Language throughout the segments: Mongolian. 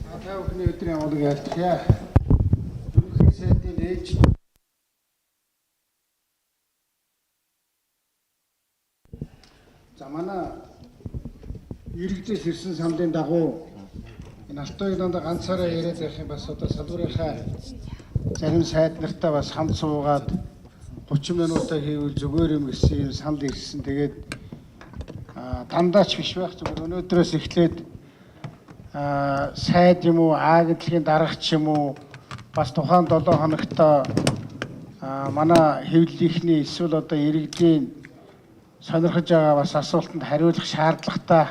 Та бүхний өдрийн амгалан ялцгаая. Ерөнхий сайдын ээж за манай иргэдээс ирсэн саналын дагуу энэ алтойг дандаа ганцаараа яриад байх юм бас одоо салбарынхаа зарим сайд нартаа бас хамт суугаад 30 минутаа хийвэл зүгээр юм гэсэн юм санал ирсэн. Тэгээд дандаач биш байх зүгээр өнөөдрөөс эхлээд сайд юм уу ааглалын дарагч юм уу бас тухайн 7 хоногт манай хэвлэлийнхний эсвэл одоо иргэдийн сонирхож байгаа бас асуултанд хариулах шаардлагатай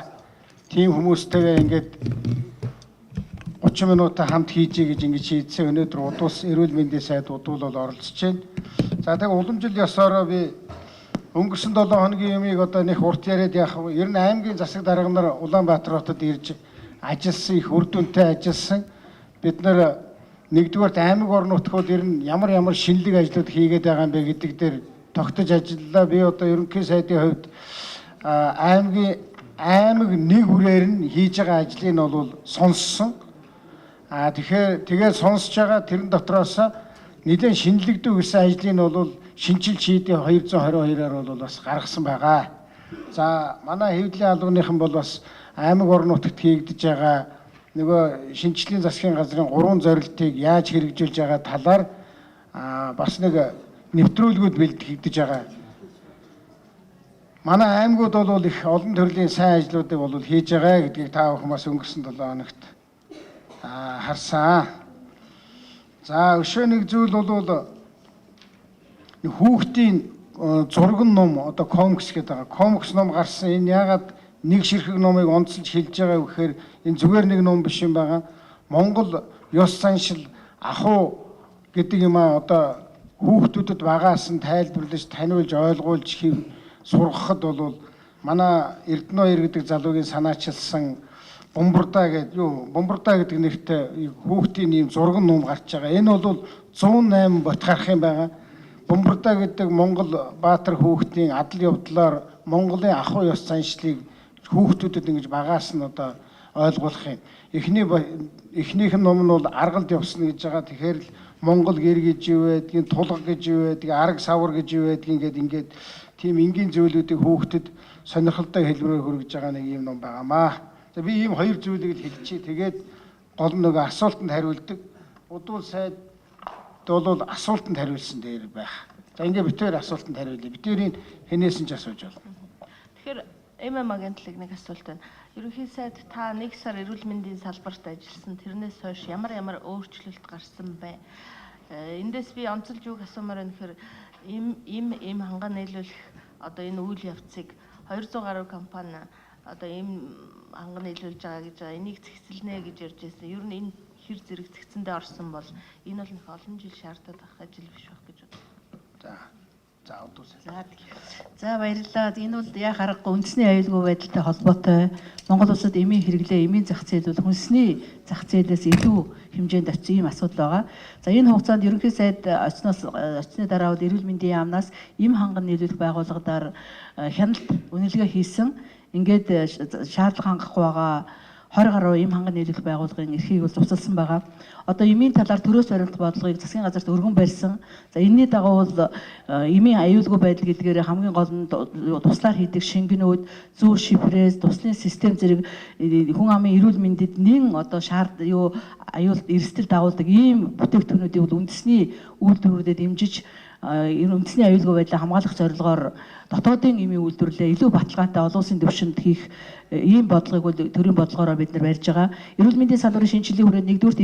тийм хүмүүстэйгээ ингээд 30 минутаа хамт хийжээ гэж ингэж шийдсэн. Өнөөдөр удуус эрүүл мэндийн сайд удуул бол оролцож байна. За тэгээ уламжил ёсороо би өнгөрсөн 7 хоногийн юмыг одоо нэг урт яриад яах вэ? Ер нь аймгийн засаг дарга нар Улаанбаатар хотод ирж ажилласан, их үр дүнтэй ажилласан. Бид нар нэгдүгээрт аймаг орон нутгууд ер нь ямар шинэлэг ажлууд хийгээд байгаа юм бэ гэдэг дээр тогтож ажиллалаа. Би одоо ерөнхий сайдын хувьд аймаг нэг үрээр нь хийж байгаа ажлыг нь бол сонссон. Тэгээд сонсож байгаа тэрэн дотроос нэлээд шинэлэгдүү гэсэн ажлыг нь бол шинжил шийдээ 222-аар бол бас гаргасан байгаа. За манай хэвлэлийн албаныхан бол бас аймаг орон нутагт хийгдэж байгаа нөгөө шинжлэлийн засгийн газрын 3 зорилтыг яаж хэрэгжүүлж байгаа талаар бас нэг нэвтрүүлгүүд бэлтгэгдэж байгаа. Манай аймагуд бол их олон төрлийн сайн ажлуудыг бол хийж байгаа гэдгийг та бүхэн бас өнгөрсөн 7 хоногт харсан. За өшөө нэг зүйл бол хүүхдийн зурган ном одоо комикс гэдэг байгаа. Комикс ном гарсан. Энэ яагаад нэг ширхэг номыг онцолж хэлж байгаа вэ гэхээр энэ зүгээр нэг ном биш юм байгаа. Монгол ёс заншил ахуй гэдэг юм одоо хүүхдүүдэд багаас нь тайлбарлаж, таниулж, ойлгуулж сургахад бол манай Эрдэнэ гэдэг залуугийн санаачилсан Бомбордаа гэдэг нэртэй хүүхдийн ийм зурган ном гарч байгаа. Энэ бол 108 бот гарах юм байгаа. Бомбордаа гэдэг Монгол баатар хүүхдийн адал явдлаар Монголын ахуй ёс заншлыг хүүхдүүдэд ингэж багаас нь одоо ойлгуулах юм. Эхнийх нь ном нь бол аргалд явсан гэж байгаа. Тэгэхээр л Монгол гэр гэж юу байдгийг, тулга гэж юу байдгийг, арга савар гэж юу байдгийг ингээд тийм энгийн зүйлүүдийг хүүхдэд сонирхолтой хэлбэрээр хүргэж байгаа нэг юм ном байгаамаа. За би ийм хоёр зүйлийг л хэлчихье. Тэгээд гол нөгөө асуултанд хариулдаг. Удуул сайд бол асуултанд хариулсан дээр байх. За ингээд битээр асуултанд хариулъя. Битээрийн хэнээс нь ч асууж болно. Тэгэхээр ММА-гийн талыг нэг асуулт байна. Ерөнхий сайд та 1 сар эрүүл мэндийн салбарт ажилласан. Тэрнээс хойш ямар өөрчлөлт гарсан бэ? Эндээс би онцолж юуг асуумаар байна гэхээр им ханган нийлүүлэх одоо энэ үйл явцыг 200 гаруй компани одоо им ханган нийлүүлж байгаа гэж энийг зэгцэлнэ гэж ярьж байсан. Ер нь энэ хэр зэрэг зэгцэндээ орсон бол энэ бол их олон жил шаардаад байх ажил биш байх гэж бодлоо. За удуусаа. За баярлалаа. Энэ бол яа харахгүй үндэсний аюулгүй байдалтай холбоотой. Монгол улсад эмийн хэрэглээ, эмийн зах зээл бол хүнсний зах зээлээс илүү хэмжээнд очив ийм асуудал байгаа. За энэ хугацаанд ерөнхий сайд очсны дараа бол эрүүл мэндийн яамнаас эм ханган нийлүүлэх байгууллагаар хяналт үнэлгээ хийсэн. Ингээд шаардлага хангахгүй байгаа 20 гаруй эм ханган нийлүүлэх байгууллагын эрхийг бол зуцалсан байгаа. Одоо эмийн талаар төрөөс баримт бодлогыг засгийн газарт өргөн барьсан. За энэний дагуу бол эмийн аюулгүй байдал гэдгээр хамгийн гол нь туслаар хийдэг шингэнүүд, зүүр шифрээс, туслын систем зэрэг хүн амын эрүүл мэндэд нэн одоо аюул эрсдэл дагуулдаг ийм бүтээгдэхүүнүүдийг бол үндэсний үйлдвэрүүдэд дэмжиж үндэсний аюулгүй байдлаа хамгаалах зорилгоор дотоодын эмийн үйлдвэрлэлээ илүү баталгаатай олон улсын түвшинд хийх ийм бодлогыг бол төрийн бодлогоор бид нар барьж байгаа. Эрүүл мэндийн салбарын шинжилгээ хүрээнд нэгдүгээр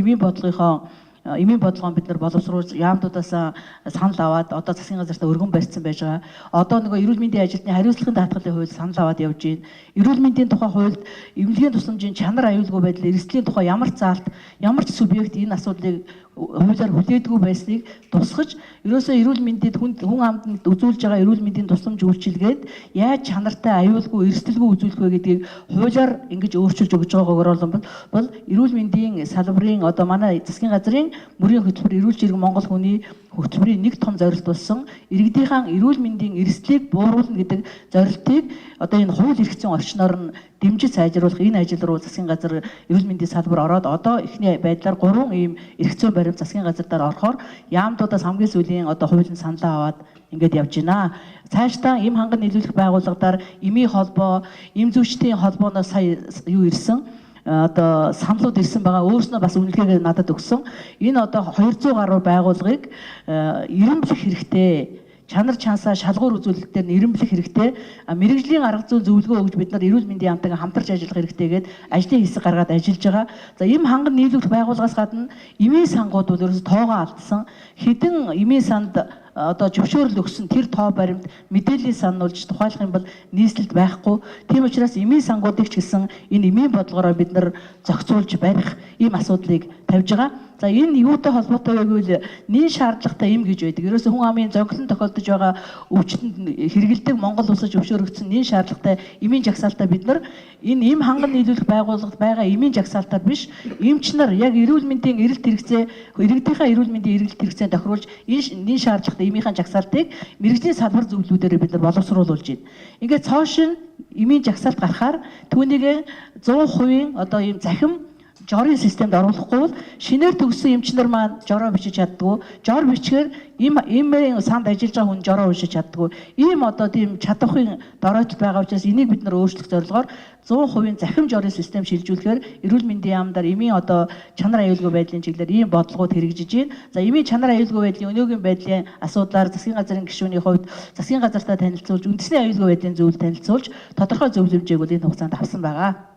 эмийн бодлогоо бид нар боловсруулж яамдуудаас санал аваад одоо засгийн газартаа өргөн барьсан байж байгаа. Одоо нөгөө эрүүл мэндийн ажилтны хариуцлагын даатгалын хууль санал аваад явж байна. Эрүүл мэндийн тухай хуульд эмнэлгийн тусламжийн чанар аюулгүй байдал эрсдлийн тухай ямар заалт, ямар ч субъект энэ асуудлыг хуулиар хүлээдгүй байсныг тусгаж ерөөсөө эрүүл мэндэд хүн амтнд үзүүлж байгаа эрүүл мэндийн тусламж үйлчилгээд яаж чанартай аюулгүй эрсдэлгүй үзүүлэх вэ гэдгийг хуулиар ингэж өөрчилж өгж байгаагаар бол эрүүл мэндийн салбарын одоо манай засгийн газрын мөрийн хөтөлбөр эрүүл жиргэн Монгол хүний хөтөлбөрийн нэг том зорилт болсон иргэдийнхэн эрүүл мэндийн эрсдлийг бууруулна гэдэг зорилтыг одоо энэ хууль эрх зүйн орчноор нь дэмжиж сайжруулах энэ ажил руу засгийн газар эрүүл мэндийн салбар ороод одоо эхний байдлаар 3 ийм эрх зүйн баримт засгийн газар дээр орохоор яамдуудаас хамгийн сүүлийн одоо хуулийн саналаа аваад ингээд явж байна. Цаашдаа эм ханган нийлүүлэх байгууллагаар эмийн холбоо, эм зүйчдийн холбооноос сая юу ирсэн одоо саналууд ирсэн байгаа. Өөрснөө бас үнэлгээгээ надад өгсөн. Энэ одоо 200 гаруй байгууллагыг эренблэх хэрэгтэй. Чанар чансаа шалгуур үзүүлэлтээр нь эренблэх хэрэгтэй. Мэргэжлийн арга зүйн зөвлөгөө өгж бид нар эрүүл мэндийн яамтайгаа хамтарч ажиллах хэрэгтэйгээд ажлын хэсэг гаргаад ажиллаж байгаа. За эм ханган нийлүүлэх байгууллагаас гадна эмийн сангууд бол ерөөс тоогоо алдсан. Хэдэн эмийн санд одоо зөвшөөрөл өгсөн тэр тоо баримт мэдээллийн сануулж тухайлах юм бол нийслэлд байхгүй. Тийм учраас эмийн сангуудыг ч гэсэн энэ эмийн бодлогороо бид нар зохицуулж барих ийм асуудлыг тавьж байгаа. За энэ юутай холбоотой вэ гэвэл нийт шаардлагатай эм гэж байдаг. Ерөөсөө хүн амын зохилон тохиолдож байгаа өвчтөнд хэрэгэлдэг Монгол улсад зөвшөөрөгдсөн нийт шаардлагатай эмийн жагсаалтаа бид нар энэ эм ханган нийлүүлэх байгууллагад байгаа эмийн жагсаалтаар биш, эмч нар яг эрүүл мэндийн эрэлт хэрэгцээ, иргэдийнхээ эрүүл мэндийн эрэлт хэрэгцээнд тохируулж энэ нийт шаардлагатай эмийнхээ жагсаалтыг мэргэжлийн салбар зөвлөлүүдээр бид нар боловсруулж байна. Ингээд цоошин эмийн жагсаалт гарахаар түүнийг 100% одоо ийм захим жорын системд оруулахгүй бол шинээр төгссөн эмчнэр маань жороо бичиж чаддгүй. Жор бичгээр эмийн санд ажиллаж байгаа хүн жороо уншиж чаддгүй. Ийм одоо тийм чадвархын дороотод байгаа учраас энийг бид нар өөрчлөх зорилгоор 100% захим жорын систем шилжүүлэхээр эрүүл мэндийн яамдаар эмийн одоо чанар аюулгүй байдлын чиглэлээр ийм бодлогууд хэрэгжиж байна. За эмийн чанар аюулгүй байдлын өнөөгийн байдлын асуудлаар засгийн газрын гишүүний хувьд засгийн газартаа танилцуулж, үндэсний аюулгүй байдлын зөвлөлд танилцуулж тодорхой зөвлөмжийг бол энэ хугацаанд авсан байгаа.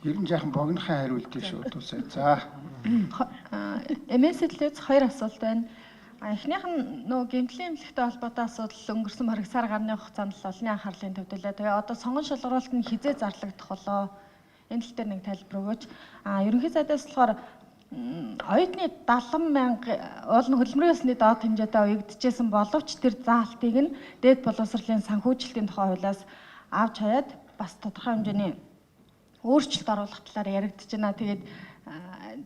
Ер нь жаахан богинохын хариултыг шуудуулсан. За. МСЛ-ээс 2 асуулт байна. Эхнийх нь нөгөө гэмтлийн эмнэлэгтэй холбоотой асуудал өнгөрсөн бараг сар гарны хугацаанд л олонний анхаарлыг төвлөлөө. Тэгээ одоо сонгон шалгаруулалт нь хизээ зарлагдах болоо. Энэ тал дээр нэг тайлбар өгөөч. Ерөнхий сайдаас болохоор оюутны 70 мянга уулын хөдөлмөрийн ёсны доод хэмжээтэй уягдчихсэн боловч тэр заалтыг нь дээд боловсролын санхүүжилтийн тухай хуулиас авч хаяад бас тодорхой хэмжээний өөрчлөлт оруулах талаар яригдж байна. Тэгээд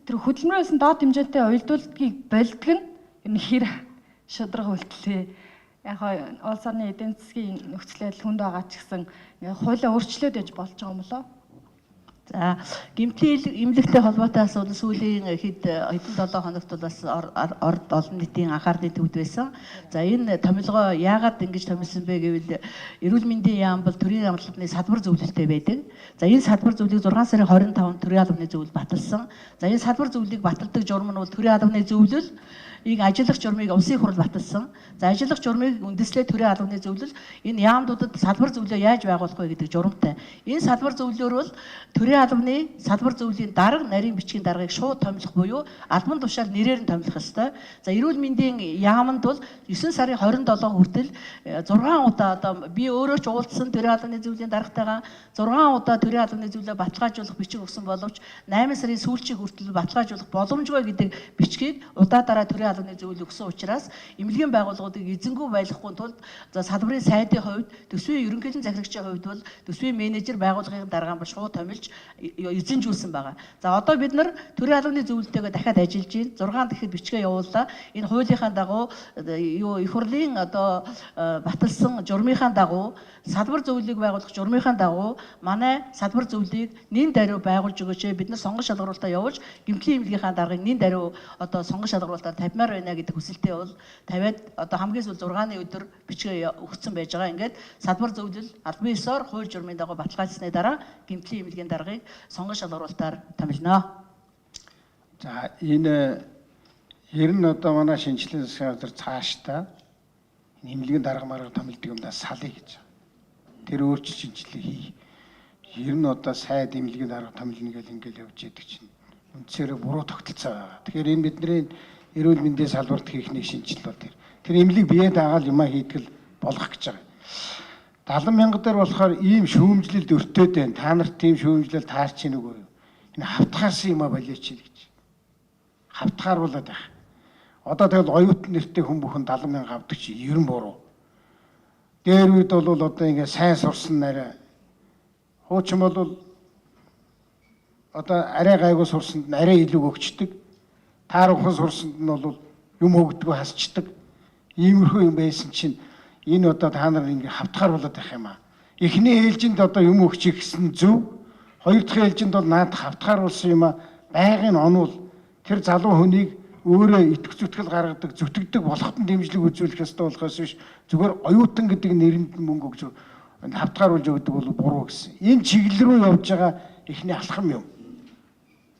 тэр хөдөлмөрийн ёсны доод хэмжээтэй уялдуулалтыг болдог нь энэ хэр шудраг үйлдэлээ. Яг улс орны эдийн засгийн нөхцөл байдал хүнд байгаа ч гэсэн хуулиа өөрчлөөд яж болж байгаа юм болоо. За гэмтлийн эмнэлэгтэй холбоотой асуудал сүүлийн хэдэн 7 хоногт бас орд олон нийтийн анхаарлын төвд байсан. За энэ томилгоо яагаад ингэж томилсон бэ гэвэл эрүүл мэндийн яам бол төрийн амлалтны салбар зөвлөлттэй байдаг. За энэ салбар зөвлөлийг 6 сарын 25-нд төрийн албаны зөвлөл баталсан. За энэ салбар зөвлөлийг баталдаг журам нь бол төрийн албаны зөвлөл ажиллах журмыг улсын хурал баталсан. За ажиллах журмыг үндэслэх төрийн албаны зөвлөл энэ яамдуудад салбар зөвлөө яаж байгуулах вэ гэдэг журамтай. Энэ салбар зөвлөөр бол төрийн албаны салбар зөвлөлийн дарга нарийн бичгийн даргаыг шууд томилох буюу албан тушаал нэрээр нь томилох ёстой. За эрүүл мэндийн яамд бол 9 сарын 27 хүртэл 6 удаа одоо би өөрөө ч уулзсан төрийн албаны зөвлөлийн даргатайгаа 6 удаа төрийн албаны зөвлөлөө баталгаажуулах бичиг өгсөн боловч 8 сарын сүүлчийг хүртэл баталгаажуулах боломжгүй гэдэг бичгийг удаа дараа төрийн албаны зөвлөл өгсөн учраас эмнэлгийн байгууллагуудыг эзэнгүй байлгахгүй тулд за салбарын сайдын хувьд төсвийн ерөнхийлөн захирагчийн хувьд бол төсвийн менежер байгууллагын даргаан бол шууд томилж эзэнжүүлсэн байгаа. За одоо бид нар төрийн албаны зөвлөлтөйгөө дахиад ажиллаж байна. 6 дахиад бичгээ явууллаа. Энэ хуулийнхаа дагуу их хурлын одоо баталсан журмынхаа дагуу салбар зөвлөлийг байгуулах журмынхаа дагуу манай салбар зөвлөлийг нэн даруй байгуулж өгөөч. Бид нар сонгон шалгаруулалтаа явуулж гэмтлийн эмнэлгийнхаа даргыг нэн даруй одоо сонгон шалгаруулалтаар тавьмаар байна гэдэг хүсэлтэй бол тавиад одоо хамгийн сүүл 6-ны өдөр бичгээ өгсөн байж байгаа. Ингээд салбар зөвлөл албан ёсоор хууль журмын дагуу баталгаажсны дараа гэмтлийн эмнэлгийн даргыг сонгон шалгаруулалтаар томилно. За энэ ер нь одоо манай шинжилгээ засгийн газар цаашдаа эмнэлгийн дарга марга томилдог юмдаа салъя гэж. Тэр өөрчлөлт шинжилгээ хий. Ер нь одоо сайд эмнэлгийн дарга томилно гэж ингээл явж яадаг чинь үндсээрээ буруу тогтолцоо байгаа. Тэгэхээр энэ бидний эрүүл мэндийн салбарт хийх нэг шинжилгээ бол тэр эмнэлийг бие даагаал юмаа хийдэг болгох гэж байгаа. 70 мянга дээр болохоор ийм шүүмжлэлд өртөөд байна. Та нарт тийм шүүмжлэл таарч ийн үгүй юу? Энэ хавтгаарсан юм а болооч гэж. Хавтгааруулаад байх. Одоо тэгэл оюутан нэртэй хүн бүхэн 70 мянга авдаг чи ер нь буруу. Дээр үед бол одоо ингээ сайн сурсан нарай. Хуучин бол одоо арай гайгүй сурсанд нь арай илүү өгчдөг. Тааруухан сурсанд нь бол юм өгдөггүй хасчдаг. Иймэрхүү юм байсан чинь энэ одоо та нар ингээ хавтгааруулаад байх юм аа. Эхний ээлжинд одоо юм өгч ихсэн зөв. Хоёр дахь ээлжинд бол наадах хавтгааруулсан юм а байнгын онвол тэр залуу хүнийг өөрөө итгэх зүтгэл гаргадаг, зүтгэдэг болоход нь дэмжлэг үзүүлэх ёстой болохоос биш зүгээр оюутан гэдэг нэрэнд мөнгө өгч хавтгааруулж өгдөг бол буруу гэсэн. Энэ чиглэл рүү явж байгаа эхний алхам юм.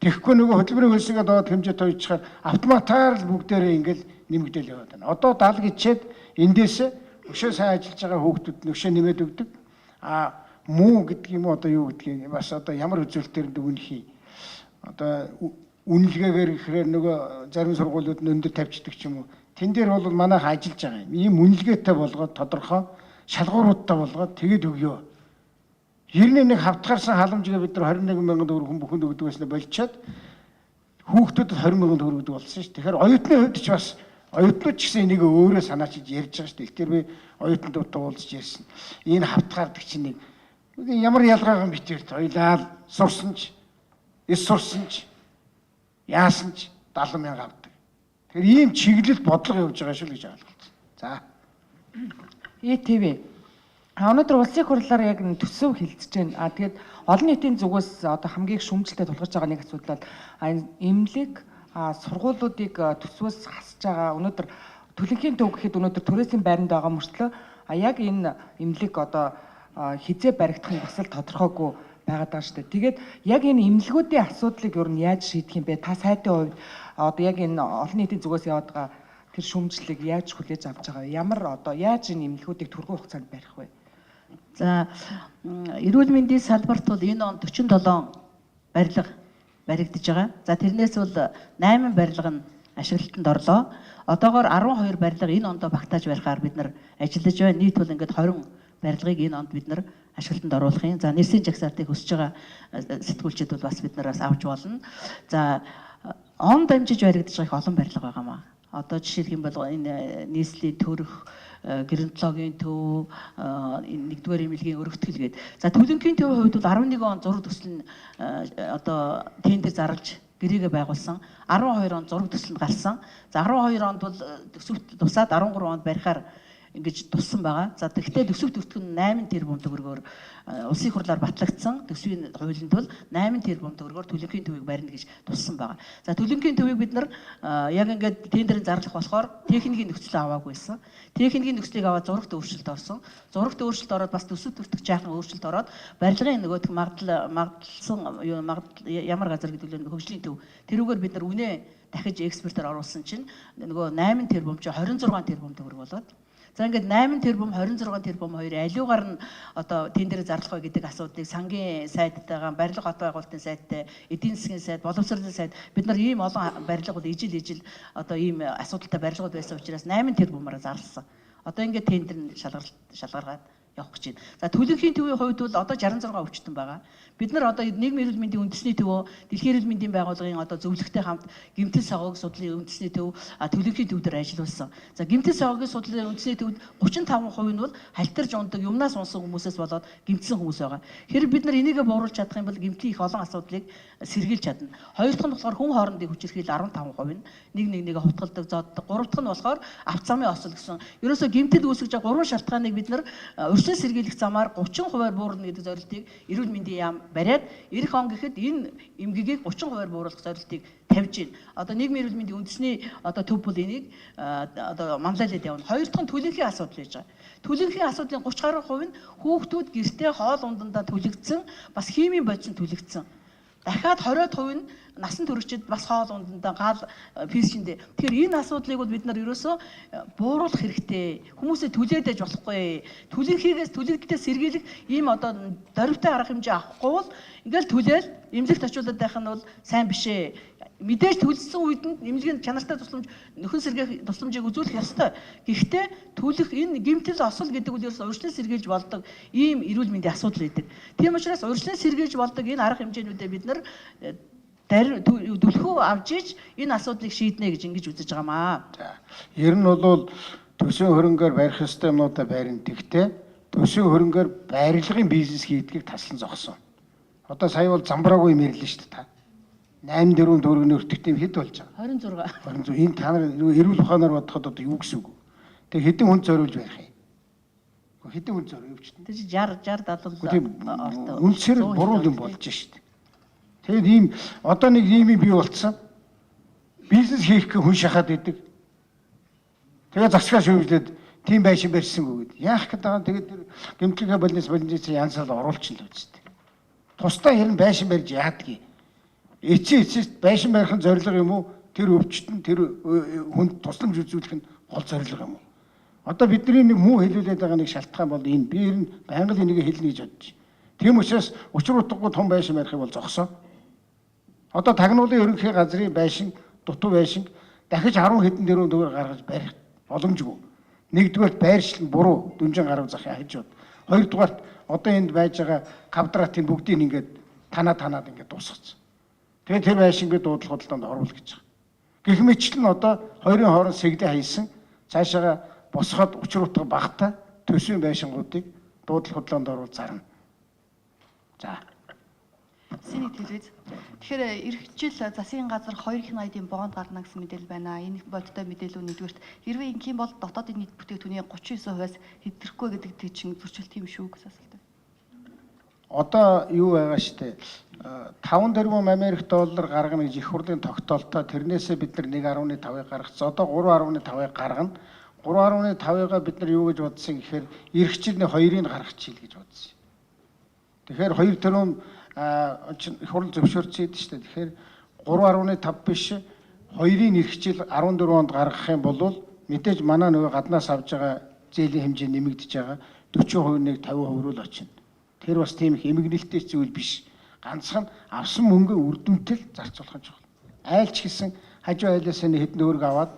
Тэгэхгүй нөгөө хөтөлбөрийн хөлсөгээ доод хэмжээт хоёрчаар автоматар л бүгдээрээ ингээл нэмэгдээл яваад байна. Одоо 70 гिचээд эндээс өшөө сайн ажиллаж байгаа хүүхдүүд нөшөө нэмээд өгдөг. Муу гэдэг юм одоо юу гэдгийг бас одоо ямар үзүүлэлтээр дүгнэхий. Одоо үнэлгээгээр ихээр нөгөө зарим сургуулиуд нь өндөр тавьчихдаг ч юм уу. Тэн дээр бол манайх ажиллаж байгаа юм. Ийм үнэлгээтэй болгоод тодорхой шалгууруудтай болгоод тэгээд өгөө. 91 хавтгаарсан халамжгаа бид нар 21 мянган төгрөг хүн бүхэнд өгдөг байснаа болчиход хүүхдүүдэд 20 мянган төгрөг өгдөг болсон шүү. Тэгэхээр оюутны хувьд ч бас оюутнууд ч гэсэн энийг өөрөө санаачилж ярьж байгаа шүү. Тэгэхээр би оюутнуудтай уулзж ярьсан. Энэ хавтгаардаг чинь нэг ямар ялгаагаа битэрт ойлаа сурсан ч сурсан ч яасан ч 70 мянга авдаг. Тэгэхээр ийм чиглэл бодлого явж байгаа шүү гэж ойлгуулсан. За. ТV. Өнөөдөр улсын хурлаар яг төсөв хилцэж байна. Тэгээд олон нийтийн зүгээс одоо хамгийн их шүүмжлэлтэй тулгарч байгаа нэг асуудал бол эмнэлэг сургуулиудыг төсвөөс хасж байгаа. Өнөөдөр төлөнхийн төв гэхэд өнөөдөр түрээсийн байранд байгаа мөртлөө яг энэ эмнэлэг одоо хизээ баригдах нь бас л тодорхойгүй байгаад байгаа шүү дээ. Тэгээд яг энэ эмнэлгүүдийн асуудлыг ер нь яаж шийдэх юм бэ? Та сайтын хувьд одоо яг энэ олон нийтийн зүгээс яваад байгаа тэр шүүмжлэлийг яаж хүлээж авч байгаа? Ямар одоо яаж энэ эмнэлгүүдийг түргэн хугацаанд барих вэ? За эрүүл мэндийн салбарт бол энэ он 47 барилга баригдаж байгаа. За тэрнээс бол 8 барилга нь ашиглалтанд орлоо. Одоогоор 12 барилга энэ ондоо багтааж барихаар бид нар ажиллаж байна. Нийт бол ингээд 20 барилгыг энэ онд бид нар ашиглалтанд оруулахын. За нэрсийн жагсаалтыг өсөж байгаа сэтгүүлчид бол бас бид нараас авч болно. За он дамжиж баригдаж байгаа их олон барилга байгаамаа. Одоо жишээлх юм бол энэ нийслэлийн төрөх, геронтологийн төв, нэгдүгээр эмнэлгийн өргөтгөл гээд. За төлөнгийн төвийн хувьд бол 11 он зураг төсөл нь одоо тендер зарлж гэрээгээ байгуулсан. 12 он зураг төсөл нь гарсан. За 12 онд бол төсөвт тусаад 13 онд барихаар ингэж туссан байгаа. За тэгвэл төсөв төртгөн 8 тэрбум төгрөгөөр улсын хурлаар батлагдсан. Төсвийн хуулинд бол 8 тэрбум төгрөгөөр төлөнгийн төвийг барина гэж туссан байгаа. За төлөнгийн төвийг бид нар яг ингээд тендерын зарлах болохоор техникийн нөхцөл аваагүй байсан. Техникийн нөхцөлийг аваад зурагт өөрчлөлт орсон. Зурагт өөрчлөлт ороод бас төсөв төртгөх жаахан өөрчлөлт ороод барилгын нөгөөх магадлсан ямар газар гэдэг нь хөгжлийн төв. Тэрүүгээр бид нар үнэ дахиж экспертээр оруулсан чинь нөгөө 8 тэрбум чи 26 тэрбум төгрөг болоод. За ингээд 8 тэрбум 26 тэрбум хоёр аливаар нь одоо тендер зарлах вэ гэдэг асуудлыг сангийн сайдтайгаа барилга хот байгуулалтын сайттай, эдийн засгийн сайд, боловсролын сайд бид нар ийм олон барилга бол ижил одоо ийм асуудалтай барилгууд байсан учраас 8 тэрбумаар зарласан. Одоо ингээд тендер нь шалгаргаад явах гэж байна. За төлөнхийн төвийн хувьд бол одоо 66 өвчтөн байгаа. Бид нар одоо нийгмийн эрүүл мэндийн үндэсний төв, дэлхийн эрүүл мэндийн байгууллагын одоо зөвлөгтэй хамт гэмтэл сагыг судлалын үндэсний төв, төлөнхийн төв дээр ажилласан. За гэмтэл сагыг судлалын үндэсний төвд 35% нь бол халтарж ундаг юмнаас унсан хүмүүсээс болоод гэмтсэн хүмүүс байгаа. Хэрэг бид нар энийгээ бууруулж чадах юм бол гэмтлийн их олон асуудлыг сэргийлж чадна. Хоёр дахь нь болохоор хүн хоорондын хүчирхийлэл 15% нь нэг хувтгалдаг, зоддог. Гурав дахь нь болохоор авт замын осол гэсэн. Ерөөсө гэмтэл үүсгэж байгаа 3 шалтгааныг бид нар өршөөл сэргийлэх замаар 30% бууруулна гэдэг зорилтыг эрүүл мэндийн яам бариад эх он гэхэд энэ эмгэгийг 30% бууруулах зорилтыг тавьж байна. Одоо нийгмийн эрүүл мэндийн үндэсний одоо төв бол энийг одоо манлайлаад явна. Хоёр дахь нь төлөнхийн асуудал гэж байгаа. Төлөнхийн асуудлын 30 гаруй хувь нь хүүхдүүд гэртээ хоол ундандаа төлөгдсөн, бас химийн бодис төлөгдсөн. Дахиад 20% нь насан туршид бас хоол ундандаа гал физикэндээ. Тэгэхээр энэ асуудлыг бол бид нар ерөөсөө бууруулах хэрэгтэй. Хүмүүсээ түлээдэж болохгүй. Төлөлтөөс сэргийлэх ийм одоо дөрвтэй арга хэмжээ авахгүй бол ингээл түлээл эмнэлэгт очиулаад байх нь бол сайн биш ээ. Мэдээж төлсөн үед нь эмнэлгийн чанартай тусламж нөхөн сэргээх тусламжийг үзүүлэх ёстой. Гэхдээ төлөх энэ гэмтэл осол гэдэг үл ерөөс урьдчилан сэргийлж болдог ийм эрүүл мэндийн асуудал байдаг. Тийм учраас урьдчилан сэргийлж болдог энэ арга хэмжээнүүдээ бид нар түлхүү авч иж энэ асуудлыг шийднэ гэж ингэж үзэж байгаамаа. Ер нь бол төсвийн хөрөнгөөр барих ёстой юмнуудаа барина. Тэгтээ төсвийн хөрөнгөөр барилгын бизнес хийдгийг таслан зогсон. Одоо сая бол замбраагүй юм ярьлаа шүү дээ та. 8 4 төгрөгийн өртөгт юм хэд болж байгаа? 26. Энэ та нар эрүүл ухаанаар бодоход одоо юу гэсэн үг вэ? Тэг хэдэн хүнд зориулж байх юм? Хэдэн хүн зорио өвчтөн. Тэг чи 60 70 Үнсээр буруу юм болж штт. Тэгээд ийм одоо нэг ийм бий болцсон. Бизнес хийх гэх хүн шахаад идэг. Тэгээд засгаа шүүмжлээд тийм байшин барьсангүй гэд. Яах гээд байгаа тэгээд тэр гэмтлэгээ болнис янзал оруулчихсан л үсттэй. Тусдаа хэрэн байшин барьж яадгийг. Эцэст байшин барихын зорилго юм уу? Тэр өвчтөн тэр хүнд тусламж үзүүлэх нь гол зорилго юм уу? Одоо бидний нэг муу хэлүүлээд байгаа нэг шалтгаан бол энэ. Би ер нь байнга л энийг хэлнэ гэж бодож. Тийм учраас учир утгагүй том байшин барихыг бол зогсоо. Одоо тагнуулын ерөнхий газрын байшин, дутуу байшин дахиж 10 хэдэн тэрбум төгрөг гаргаж барих боломжгүй. Нэгдүгээр байршил нь буруу дүнжин гарав зах яаж бод. Хоёрдугаарт одоо энд байж байгаа квадратын бүгдийг ингээд танаад ингээд дуусгацсан. Тэгээд тэр байшин би дуудлага худалдаанд оруулах гэж байгаа. Гэх мэтлэн одоо хоёрын хооронд сэглээ хайсан цаашаага босгоод учир утга багтаа төсвийн байшингуудыг дуудлага худалдаанд оруулах зарна. За. Сэний телевиз. Тэгэхээр эх жил засгийн газар 280-ийн бонд гарна гэсэн мэдээлэл байна. Энэ бодтой мэдээлэл нэгдүгээрт хэрвээ ингийн бол дотоодын нийт бүтээгдэхүүний 39%-аас хэдрэхгүй гэдэг чинь зөрчил тийм шүү гэсэн асуулт. Одоо юу байгаа штэ 5 тэрбум Америк доллар гаргана гэж их хурлын тогтоолтоо тэрнээсээ бид нар 1.5-ыг гаргацсан. Одоо 3.5-ыг гаргана. 3.5-ыг бид нар юу гэж бодсон гэхээр эх жилийн 2-ыг гаргачихъя гэж бодсон. Тэгэхээр 2 тэрбум их хурл зөвшөөрсөн шүү дээ. Тэгэхээр 3.5 биш 2-ын эх жил 14 онд гаргах юм бол мэдээж манай нөгөө гаднаас авж байгаа зээлийн хэмжээ нэмэгдэж байгаа 40%-ыг 50% рүү л очино. Тэр бас тийм их эмгэнэлттэй зүйл биш. Ганцхан авсан мөнгө үр дүнтэй л зарцуулах нь чухал. Айлч гэсэн хажуу айлаасаа нэг хэдэн төгрөг аваад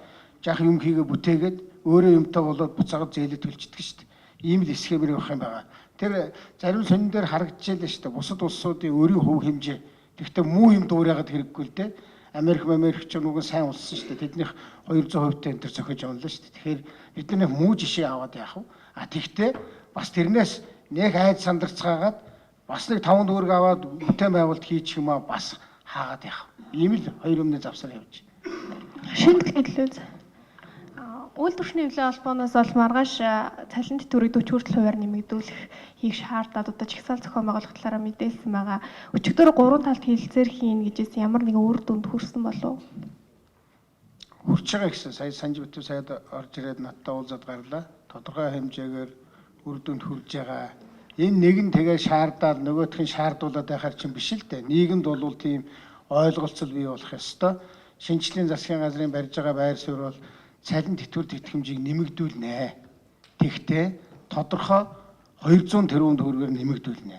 жах юм хийгээ бүтээгээд өөрөө юмтай болоод буцаагаад зээлэд төлчихдөг шүү дээ. Ийм л схемэр явах юм байгаа. Тэр зарим сонин дээр харагдчихжээ л шүү дээ. Бусад улсуудын өөрийн хөв хэмжээ. Тэгэхдээ муу юм дуурайгаад хэрэггүй л дээ. Америк ч нүгэн сайн улс шүү дээ. Тэднийх 200%-тай энэ төр зохиож явна л шүү дээ. Тэгэхээр бид нэг муу жишээ аваад яах вэ? Тэгэхдээ бас тэрнээс нэг айд сандарцгаагаад бас нэг 5 төгрөг аваад бүтээн байгуулалт хийчих юм аа бас хаагаад яах вэ? Ийм л хоёр өмнө завсар явж байна. Шинэ хэллүүз. Үйлдвэрчний хөвлийн албанаас бол маргааш цалин тэтгэврийг 40 хүртэл хувиар нэмэгдүүлэх хийх шаардаад одоо чагсаал зохион байгуулах талаараа мэдээлсэн байгаа. Өчигдөр 3 талд хэлэлцээр хийн гэжсэн ямар нэгэн үр дүнд хүрсэн болов? Хүрч байгаа гэсэн сая Санжибтүү сайд орж ирээд надтай уулзаад гарлаа. Тодорхой хэмжээгээр үр дүнд хүрж байгаа. Энэ нэг нь тэгээ шаардаад нөгөөх нь шаардуулаад байхаар чинь биш л дээ. Нийгэмд бол тийм ойлголцол бий болох ёстой. Шинжлэлийн засгийн газрын барьж байгаа байр суурь бол цалин тэтгэвэр тэтгэмжийг нэмэгдүүлнэ. Тэгтээ тодорхой 200 тэрбум төгрөгөөр нэмэгдүүлнэ.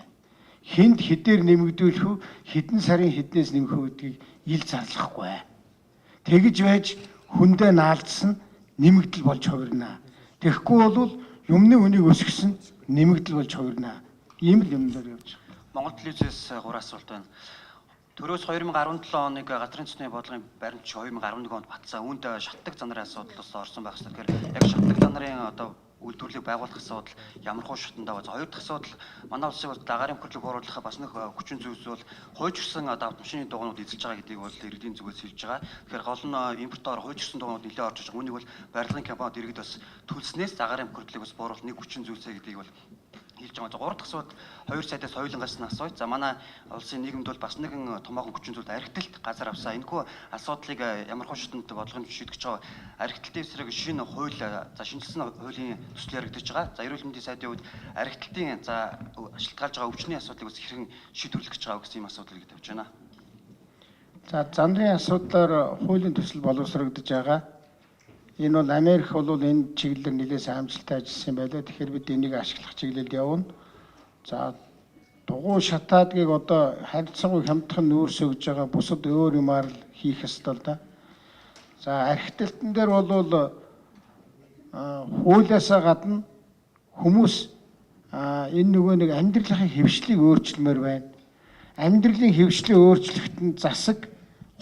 Хинд хэдээр нэмэгдүүлэх үү, хэдэн сарын хэднээс нэмэх үү гэдгийг ил зарлахгүй. Тэгж байж хүндээ наалдсан нэмэгдэл болж хувирна. Тэгэхгүй бол юмны үнийг өсгсөн нэмэгдэл болж хувирна. Ийм л юмнаар явж байгаа. Монгол телевизээс 3 асуулт байна. Төрөөс 2017 оныг газрын цэцний бодлогын баримт 2011 онд батсан. Үүнд шатдаг занарын асуудал бас орсон байх ёстой. Тэгэхээр яг шатдаг занарын одоо үйлдвэрлэлийг байгуулах асуудал ямар хуу шатанд байгаа. Хоёр дахь асуудал манай улсыг бол агаарын хөтлөг оруулахад бас нэг хүчин зүйлс бол хуульчирсан автомашины дугуйнууд эзэлж байгаа гэдгийг бол иргэдийн зүгээс хэлж байгаа. Тэгэхээр гол нь импортоор хуульчирсан дугуйнууд нэлээд орж байгаа. Үүнийг бол барилгын компаниуд иргэд бас төлснээс агаарын хөтлөгийг бас бууруулах нэг хүчин зүйлсээ гэдгийг бол хэлж байгаа. Гурав дахь асуудал 2 сайдаас соёлын гасны асууя. За манай улсын нийгэмд бол бас нэгэн томоохон хүчин зүйл архитект газар авсаа. Энэхүү асуудлыг ямар хөө шатнд бодлогын шийдэж байгаа. Архитектийн эсрэг шинэ хууль за шинжилсэн хуулийн төсөл яригдж байгаа. За эрүүл мэндийн сайдын хувьд архитектийн за шилтгаалж байгаа өвчний асуудлыг бас хэрхэн шийдвэрлэх гэж байгаа гэсэн юм асуудлыг тавьж байна. За зандрын асуудлаар хуулийн төсөл боловсрогдож байгаа. Энэ бол Америк бол энэ чиглэлээр нэлээд сайн амжилттай ажилласан байлаа. Тэгэхээр бид энийг ашиглах чиглэлд явна. За дугуй шатаадгийг одоо харилцаагүй хямдхан нүүрс өгж байгаа бусад өөр юмар л хийх ёстой л да. За архитектон дээр бол хуулиасаа гадна хүмүүс энэ нөгөө нэг амьдралын хэвшлийг өөрчилмөр байна. Амьдралын хэвшлийг өөрчлөхөд засаг,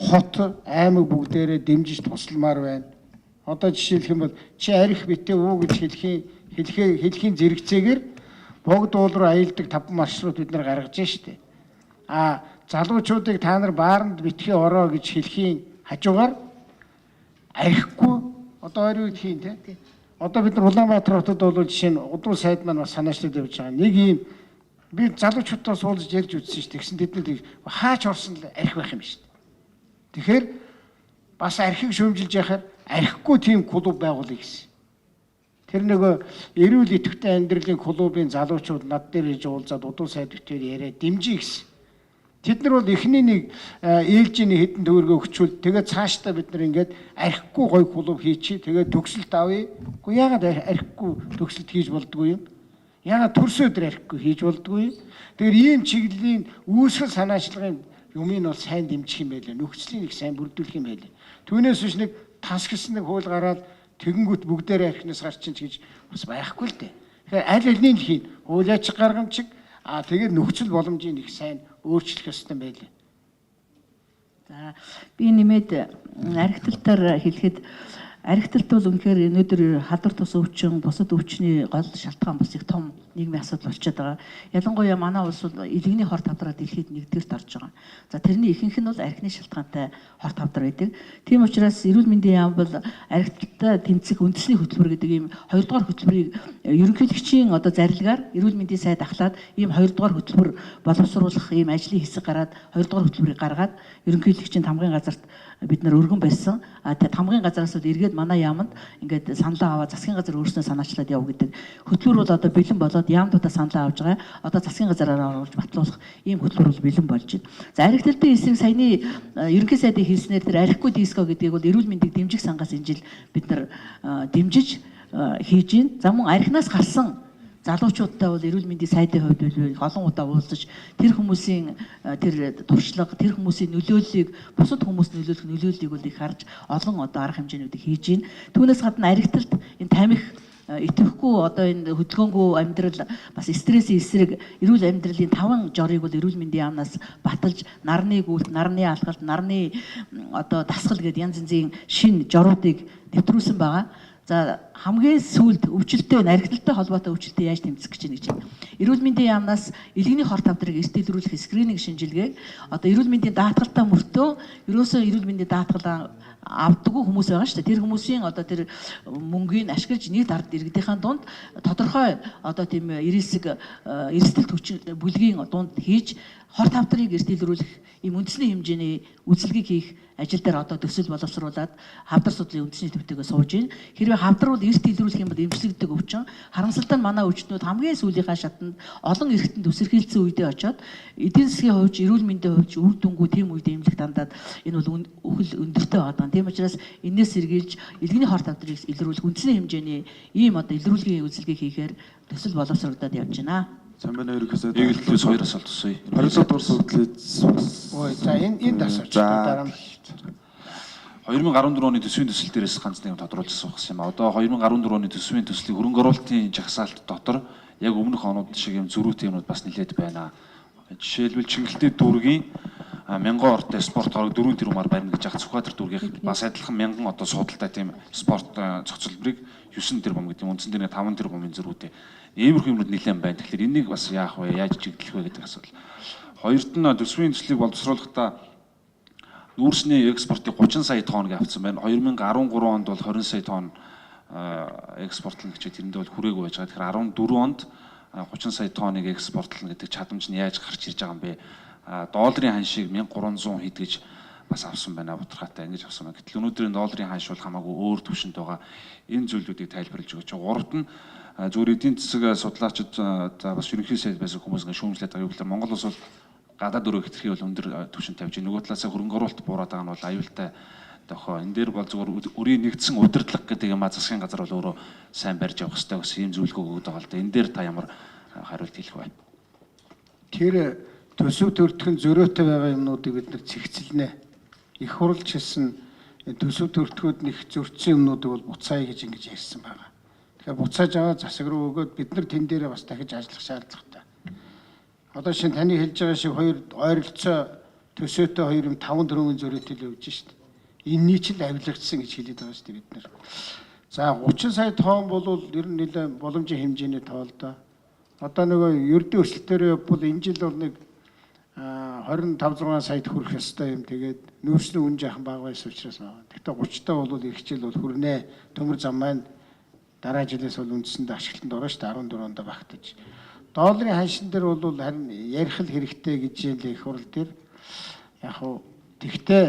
хот, аймаг бүгдээрээ дэмжиж тусламар байна. Одоо жишээлх юм бол чи арх битээ үү гэж хэлхийн зэрэгцээгээр богд уул руу аялдаг 5 маршрут бид нар гаргаж штэ. Залуучуудыг та нар бааранд битгий ороо гэж хэлхийн хажуугаар архихгүй одоо ойрыг хийн те. Одоо бид нар Улаанбаатар хотод бол жишээ нь удуу сайд маань бас санаачлаад явж байгаа. Нэг ийм би залуучуудаас уулзж ярьж үзсэн шүү дээ. Тэгсэн тэднүүд хаач орсон л архи байх юм шүү дээ. Тэгэхээр бас архийг шүүмжилж яхаар архигүй тийм клуб байгуулъя гэсэн. Тэр нөгөө эрүүл идэвхтэй амьдралын клубын залуучууд над дээр иж уулзаад удуу сайд битээр яриа дэмжиж гэсэн. Тэд нар бол эхний нэг ээлжиний хэдэн төгрөгөө өгчүүл тэгээд цаашдаа бид нар ингээд архигүй гой клуб хийчихээ тэгээд төгсөлт авъя. Уу яагаад архигүй төгсөлт хийж болдгүй юм? Яагаад төрс өдөр архигүй хийж болдгүй юм? Тэгэхээр ийм чиглэлийн үүсгэл санаачлагын юмыг бол сайн дэмжих юм байлаа. Нөхцөлийг сайн бүрдүүлэх юм байлаа. Түүнээс биш нэг тас гэсэн нэг хууль гараад тэгэнгүүт бүгдээрээ архинаас гарчин гэж бас байхгүй л дээ. Тэгэхээр аль алийг хийн хууль аж гаргамжиг тэгээд нөхцөл боломжийг их сайн өөрчлөх ёстой байлаа. За би нэмээд архитектор хэлэхэд архитект бол үнэхээр өнөөдөр халдвар тус өвчин, бусад өвчний гол шалтгаан бас их том нийгмийн асуудал болчиход байгаа. Ялангуяа манай улс бол илэгний хор тавдраа дэлхийд нэгдүгээрт орж байгаа. За тэрний ихэнх нь бол архины шалтгаантай хор тавдар байдаг. Тийм учраас эрүүл мэндийн яам бол архитекттай тэмцэх үндэсний хөтөлбөр гэдэг ийм хоёрдугаар хөтөлбөрийг ерөнхийлөгчийн одоо зарилгаар эрүүл мэндийн сайд ахлаад ийм хоёрдугаар хөтөлбөр боловсруулах ийм ажлын хэсэг гараад хоёрдугаар хөтөлбөрийг гаргаад ерөнхийлөгчийн тамгын газарт бид нар өргөн байсан. Тамгын газараас бол эргээд манай яамд ингээд саналаа аваад засгийн газар өөрснөө санаачлаад яв гэдэг хөтөлбөр бол одоо бэлэн болоод яамдуудаа саналаа авж байгаа. Одоо засгийн газараар оруулж батлуулах ийм хөтөлбөр бол бэлэн болж байна. За архитектурын эсрэг саяны ерөнхий сайдын хэлснээр тэр архигүй диско гэдгийг бол эрүүл мэндийг дэмжих сангаас энэ жил бид нар дэмжиж хийж байна. За мөн архинаас гарсан залуучуудтай бол эрүүл мэндийн сайдын хувьд олон удаа уулзаж тэр хүмүүсийн тэр туршлага, тэр хүмүүсийн нөлөөллийг бусад хүмүүст нөлөөлөх нөлөөллийг бол их харж олон одоо арга хэмжээнүүдийг хийж байна. Түүнээс гадна архитект энэ тамхи идэвхгүй одоо энэ хөдөлгөөнгүй амьдрал бас стрессийн эсрэг эрүүл амьдралын 5 жорыг бол эрүүл мэндийн яамнаас баталж нарны гүйлт, нарны алхалт, нарны одоо дасгал гэдэг янз янзын шин жоруудыг нэвтрүүлсэн байгаа. За хамгийн сүүлд өвчлөлттэй архитектуртай холбоотой өвчлөлтөд яаж тэмцэх гэж байна гэж байна. Эрүүл мэндийн яамнаас илэгний хор тавдрыг эрт илрүүлэх скрининг шинжилгээг одоо эрүүл мэндийн даатгалтай мөртөө ерөөсөө эрүүл мэндийн даатгал авдаггүй хүмүүс байгаа шүү дээ. Тэр хүмүүсийн одоо тэр мөнгийг ашиглаж нийт ард иргэдийн дунд тодорхой одоо тийм эрсдэл хүчин бүлгийн дунд хийж хор тавдрыг эрт илрүүлэх ийм үндэсний хэмжээний үйлчилгээг хийх ажил дээр одоо төсөл боловсруулад хавдар судлалын үндэсний төвтэйгээ сууж байна. Хэрвээ хавдар бол эрт илрүүлэх юм бол эмчилэгддэг өвчин. Харамсалтай нь манай өвчтнүүд хамгийн сүүлийнхаа шатанд олон эргэтэнд үсэрхийлсэн үедээ очоод эдийн засгийн хувьд, эрүүл мэндийн хувьд үр дүнгүй тийм үед эмнэлэг дандаад энэ бол өхөл өндөртэй байгаа. Тийм учраас энээс сэргийлж илгэний хор тавдрыг илрүүлэх үндэсний хэмжээний ийм одоо илрүүлгийн үйлчилгээг хийхээр төсөл боловсруулагдаад явж байна. Сайн байна ерөнхийдөө. Эгэлтлээс хоёр асуулт асууя. 27 дугаар сүлжлээд Ой за энэ асууж дараа нь 2014 оны төсвийн төсөл дээрээс ганц нэг тодруулж асуух юм а. Одоо 2014 оны төсвийн төслийг хөрөнгө оруулалтын жагсаалт дотор яг өмнөх онууд шиг юм зөрүүтэй юмуд бас нэлээд байна. Жишээлбэл чиглэлтэй дүүргийн 1000 ортой спорт хорог 4 тэрбумаар барина гэж ах Сүхбаатар дүүргийн бас адилхан 1000 одоо суудалтай тийм спорт зохицолборыг 9 тэрбум гэдэг юм. Үндсэн дээр 5 тэрбумын зөрүүтэй. Иймэрхүү юмуд нэлээд байна. Тэгэхээр энийг бас яах вэ? Яаж чиглэх вэ гэдэг асуудал. Хоёрт нь төсвийн төслийг боловсруулахдаа нүүрсний экспортыг 30 сая тонн гэж авсан байна. 2013 онд бол 20 сая тонн экспортлно гэж тэрэндээ бол хүрээгүй байж байгаа. Тэгэхээр 14 онд 30 сая тонныг экспортлно гэдэг чадамж нь яаж гарч ирж байгаа юм бэ? Долларын ханшийг 1300 хэд гэж бас авсан байна. Бутархаатай ингэж авсан байна. Гэтэл өнөөдрийн долларын ханш бол хамаагүй өөр түвшинд байгаа. Энэ зүйлүүдийг тайлбарлаж өгч байгаа. Гуравт нь зүгээр эдийн засаг судлаачид за бас ерөнхий сайд байсан хүмүүс ингэ шүүмжлээд байгаа. Юу гэхээр Монгол улс бол гадаад өрөө хэтэрхий бол өндөр түвшинд тавьж байгаа. Нөгөө талаасаа хөрөнгө оруулалт буураад байгаа нь бол аюултай тохоо. Энэ дээр бол зүгээр өрийн нэгдсэн удирдлага гэдэг юм а засгийн газар бол өөрөө сайн барьж явах хэрэгтэй гэсэн ийм зөвлөгөө өгöd байгаа л да. Энэ дээр та ямар хариулт хэлэх вэ? Тэр төсөв төрөлтгөн зөрөөтэй байгаа юмнуудыг бид нар цэгцэлнэ. Их хурлч хэлсэн төсөв төрөлтгөөд нэг зөрчсөн юмнуудыг бол буцаая гэж ингэж ярьсан байгаа. Тэгэхээр буцааж аваад засаг руу өгөөд бид нар тэн дээрээ бас дахиж ажиллах шаардлагатай. Одоо шинэ таны хэлж байгаа шиг хоёр ойролцоо төсөөтэй хоёр юм 5 тэрбумын зөрөөтэй л өгж шít. Энэний ч л авилгагдсан гэж хэлээд байгаа шүү дээ бид нар. За 30 сая тонн бол ер нь нэлээд боломжийн хэмжээний тоол доо. Одоо нөгөө ердөө өсөлтөөр бол энэ жил бол нэг 25-6 саяд хүрэх ёстой юм. Тэгээд нөөцний үн жаахан бага байсан учраас байна. Гэхдээ 30 таа бол ирэх жил бол хүрнэ. Төмөр зам маань дараа жилээс бол үндсэндээ ашиглалтанд орно шүү дээ 14 онд багтаж. Долларын ханшин дээр бол харин ярих л хэрэгтэй гэж юм л их хурл дээр яг хуу тэгтээ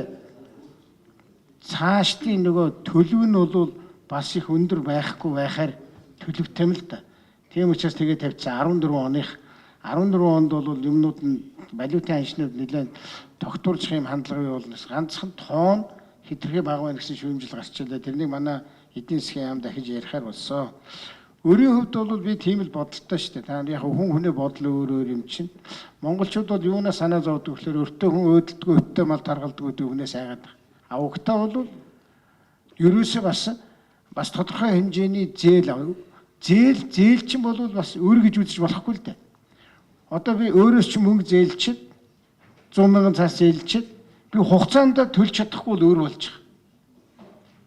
цаашдын нөгөө төлөв нь бол бас их өндөр байхгүй байхаар төлөвтэй юм л да. Тийм учраас тэгээ тавьчихсан 14 онд бол юмнууд нь валютын ханшнууд нэлээд тогтворчих юм хандлагын болно. Ганцхан тоон хэтэрхий бага байна гэсэн шүүмжил гарч илаа. Тэрнийг манай эдийн засгийн яам дахиж ярихаар болсон. Өөрийн хувьд бол би тийм л бодолтой шүү дээ. Та яг хүн хүний бодол өөр юм чинь. Монголчууд бол юунаас санаа зовдөг гэхээр өртөө хүн өөдөлдгөө өттэй мал таргалдаг өвнөөс айгаад байгаа. А угтаа бол ерөөсөө бас тодорхой хэмжээний зээл авав. Зээл чинь бол бас өөр гэж үзэж болохгүй л дээ. Одоо би өөрөөс ч мөнгө зээлчихэд 100,000 цаас зээлчихэд би хугацаанд төлж чадахгүй бол өөр болж байгаа.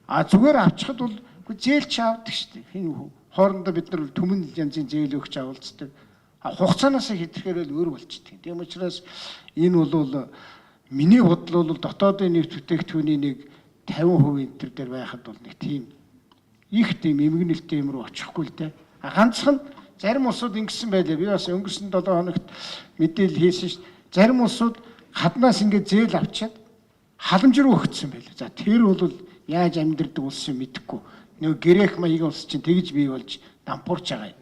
А зүгээр авчихад бол зээлч авдаг шүү дээ. Хин хоорондоо бид нар түмэн янзын зээл өгч авалцдаг. А хугацаанаас хэтэрхээр л өөр болчихдээ. Тийм учраас энэ бол миний бодол бол дотоодын нийт бүтээгдэхүүний нэг 50% энэ төр дээр байхад бол нэг тийм их тийм эмгэнэлтэй юм руу очихгүй л дээ. А ганцхан зарим улсууд ингэсэн байлаа. Би бас өнгөрсөн 7 хоногт мэдээлэл хийсэн шүү дээ. Зарим улсууд хаднаас ингээд зээл авчиад халамж руу өгсөн байлаа. За тэр бол яаж амьдрдаг улс юм мэдэхгүй. Нөгөө грек маягийн улс чинь тэгж бий болж дампуурч байгаа юм.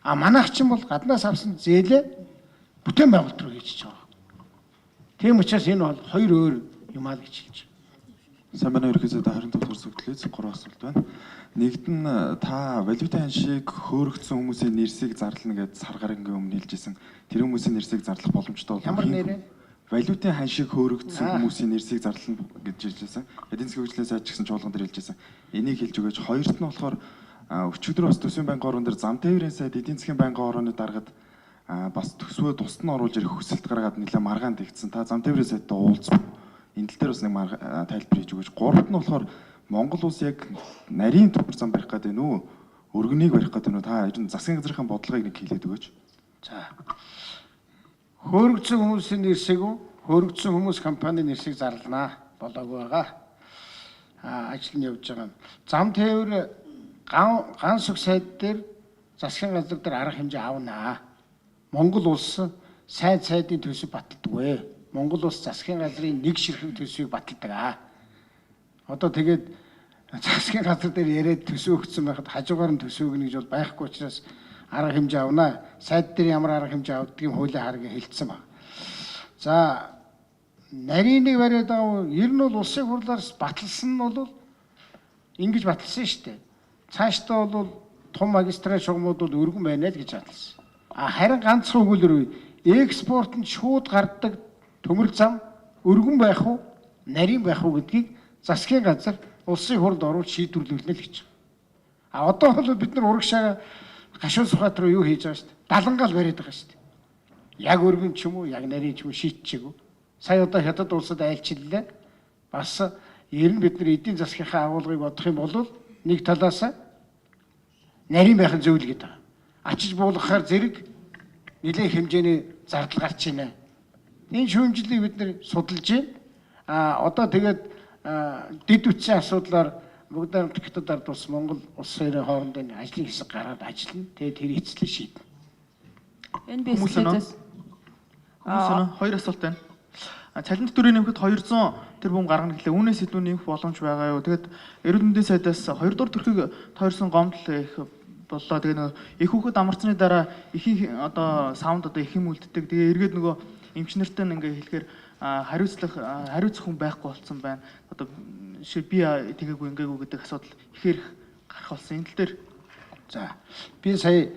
А манайх чинь бол гаднаас авсан зээлээ бүтээн байгуулалт руу хийж байгаа. Тийм учраас энэ бол хоёр өөр юм аа гэж хэлж байна. Сайн байна уу ерөнхий сайд 25 дугаар зөвлөлөөс 3 асуулт байна. Нэгд нь та валютын ханшийг хөөрөгдсөн хүмүүсийн нэрсийг зарлана гэж сар гарангийн өмнө хэлжсэн. Тэр хүмүүсийн нэрсийг зарлах боломжтой бол ямар нэрээ? Валютын ханшийг хөөрөгдсөн хүмүүсийн нэрсийг зарлана гэж хэлжсэн. Эдийн засгийн хөгжлийн сайд ч гэсэн чуулган дээр хэлжсэн. Энийг хэлж өгөөч. Хоёрт нь болохоор өчигдөр бас төсвийн банкны орон дээр зам тээврийн сайд эдийн засгийн банкны орооны даргад бас төсвөө тусад нь оруулж ирэх хүсэлт гаргаад нэлээ маргаан тэгсэн. Та зам тээврийн сайдтай уулзсан. Энэ тал дээр бас нэг тайлбар хийж өгөөч. Гуравт нь болохоор Монгол улс яг нарийн төмөр зам барих гэдэг нь үү? Өргөнийг барих гэдэг нь үү? Та ер нь засгийн газрын бодлогыг нэг хэлээд өгөөч. За. Хөөрөгдсөн хүмүүсийн нэрсийг хөөрөгдсөн хүмүүс компанийн нэрсийг зарлана болоогүй байгаа. Ажил нь явж байгаа. Зам тээвэр ганц үг сайд дээр засгийн газар дээр арга хэмжээ авнаа. Монгол улс сайдын төсөв баталдаггүй. Монгол улс засгийн газрын нэг ширхэг төсвийг баталдаг. Одоо тэгээд засгийн газар дээр яриад төсөв өгсөн байхад хажуугаар нь төсөв өгнө гэж бол байхгүй учраас арга хэмжээ авнаа. Сайд дээр ямар арга хэмжээ авдгийг хуулийн хараг хэлсэн байна. За нарийн нэг бариад байгаа ер нь бол улсын хурлаараас баталсан нь бол ингэж баталсан шүү дээ. Цаашдаа бол том магистрат шугамуд бол өргөн байна л гэж баталсан. Харин ганцхан өгүүлбэр экспортод шууд гардаг төмөр зам өргөн байх уу, нарийн байх уу гэдгийг засгийн газар улсын хурлд оруулж шийдвэрлүүлнэ л гэж. Одоо бол бид нар урагшаа гашуун сухат руу юу хийж байгаа шүү дээ. Далангаал бариад байгаа шүү дээ. Яг өргөн ч юм уу, яг нарийн ч юм уу шийдчихээгүү. Сая одоо хятад улсад айлчлалаа. Бас ер нь бид нар эдийн засгийнхаа агуулгыг бодох юм бол нэг талаас нарийн байх нь зөв л гэдэг. Ачиж буулгахаар зэрэг нэлээд хэмжээний зардал гарч байна. Энэ шүүмжлэлийг бид нэр судалж байна. Одоо тэгээд дэд үтсийн асуудлаар бүгд хятад ард улс Монгол улс хоёрын хоорондын ажлын хэсэг гараад ажиллана. Тэгээд тэр эцлээ шийднэ. Энэ бэлтгэлээс хоёр асуулт байна. Цалин дэвтэрийн нэмэхэд 200 тэрбум гаргана гэхлээр үүнээс илүү нэмэх боломж байгаа юу? Тэгэд эрүүл мэндийн сайдаас 2 дугаар төрхийг тойрсон гомдол их боллоо. Тэгээ нөгөө их хүүхэд амарцны дараа ихийн одоо саунд одоо их юм үлддэг. Тэгээ эргээд нөгөө эмчнэртэй ингээ хэлэхээр хариуцах хүн байхгүй болсон байна. Одоо би тэгээгүй ингээгүй гэдэг асуудал ихээр гарах болсон. Энэ тал дээр за би сая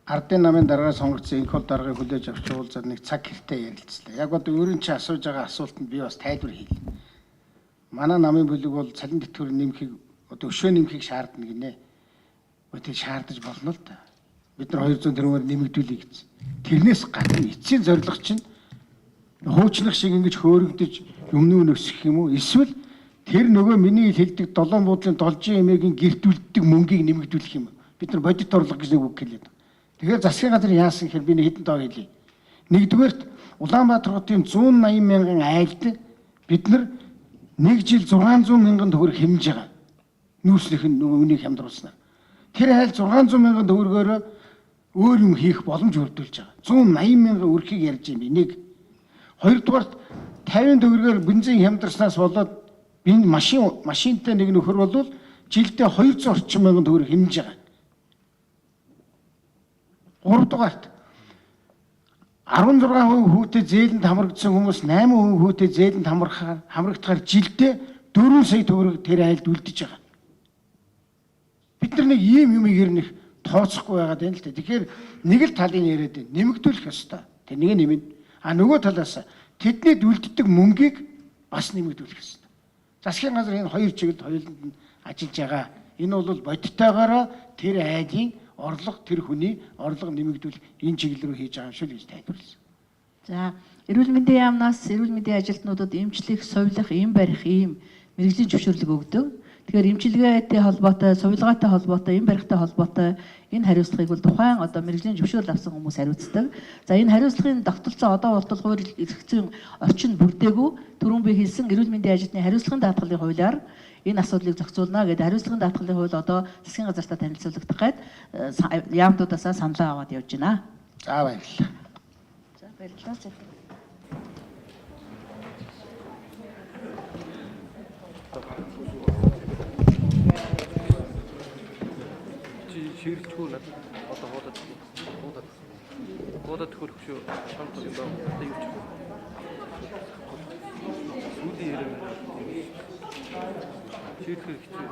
ардын намын дараагаар сонгогдсон энэ хол даргаыг хүлээж авч уулзаад нэг цаг хэртэй ярилцлаа. Яг одоо өөрийн чи асууж байгаа асуултанд би бас тайлбар хийлээ. Манай намын бүлэг бол цалин дэвтгүүр нэмэхийг одоо өшөө нэмэхийг шаардна гинэ. Өтөг шаардаж болно л да. Бид нар 200 тэрбумаар нэмэгдүүлье гэсэн. Тэрнээс гадна эцсийн зорилго чинь хуучлах шиг ингэж хөөрөгдөж юмнуу нөсөх юм уу? Эсвэл тэр нөгөө миний хэлдэг долоон буудлын должин эмээгийн гэртүүлдэг мөнгийг нэмэгдүүлэх юм. Бид нар бодит орлого гэж нэг үг хэлээд. Тэгэхээр засгийн газар яасан гэхээр би нэг хэдэн тоо хэлье. Нэгдүгээрт Улаанбаатар хотын 180 мянган айлд бид нар нэг жил 600 мянган төгрөг хэмж байгаа. Нүүрснийх нь нөгөө үнийг хямдруулснаар. Тэр айл 600 мянган төгрөгөөр өөр юм хийх боломж өрдүүлж байгаа. 180 мянган өрхийг ярьж юм энийг. Хоёрдугаарт 50 төгрөгөөр бензин хямдарснаас болоод машинтай нэг нөхөр бол жилдээ 200 орчим мянган төгрөг хэмнэж байгаа. Гуравдугаарт 16% хүүтэй зээлэнд хамрагдсан хүмүүс 8% хүүтэй зээлэнд хамрагдахаар жилдээ 4 сая төгрөг тэр айлд үлдэж байгаа. Бид нар нэг ийм юм ирнэх тооцохгүй байгаад байна л та. Тэгэхээр нэг л талын яриад байна. Нэмэгдүүлэх ёстой. Тэ нэг нэмэн. А нөгөө талаас тэдний үлддэг мөнгийг бас нэмэгдүүлэх ёстой. Засгийн газар энэ хоёр чиглэлд хоёуланд нь ажиллаж байгаа. Энэ бол бодиттойгоороо тэр айлын орлого тэр хүний орлого нэмэгдүүлэх энэ чиглэл рүү хийж байгаа юм шиг гэж тайлбарласан. За, эрүүл мэндийн яамнаас эрүүл мэндийн ажилтнуудад эмчлэх, сувилах, эм барих ийм мэрэгжлийн зөвшөөрлөг өгдөг. Тэгэхээр эмчилгээтэй холбоотой, сувилгаатай холбоотой, эм барихтай холбоотой энэ хариуцлагыг бол тухайн одоо мэрэгжлийн зөвшөөрөл авсан хүмүүс хариуцдаг. За, энэ хариуцлагын тогтолцоо одоо болтол хууль эрхцэн орчин бүрдээгүй түрүүн би хэлсэн эрүүл мэндийн ажилтны хариуцлагын даатгалын хуулиар энэ асуудлыг зохицуулна гэдэг хариуцлагын даатгалын хууль одоо засгийн газартаа танилцуулагдах гээд яамдуудаасаа саналаа аваад явж байна. За баярлалаа. За баярлалаа. Ширлчгүй надад одоо хуудад хөрөх шүү. Шамт одоо юуч. Сүүлийн яриг. Ширх хэрэгтэй.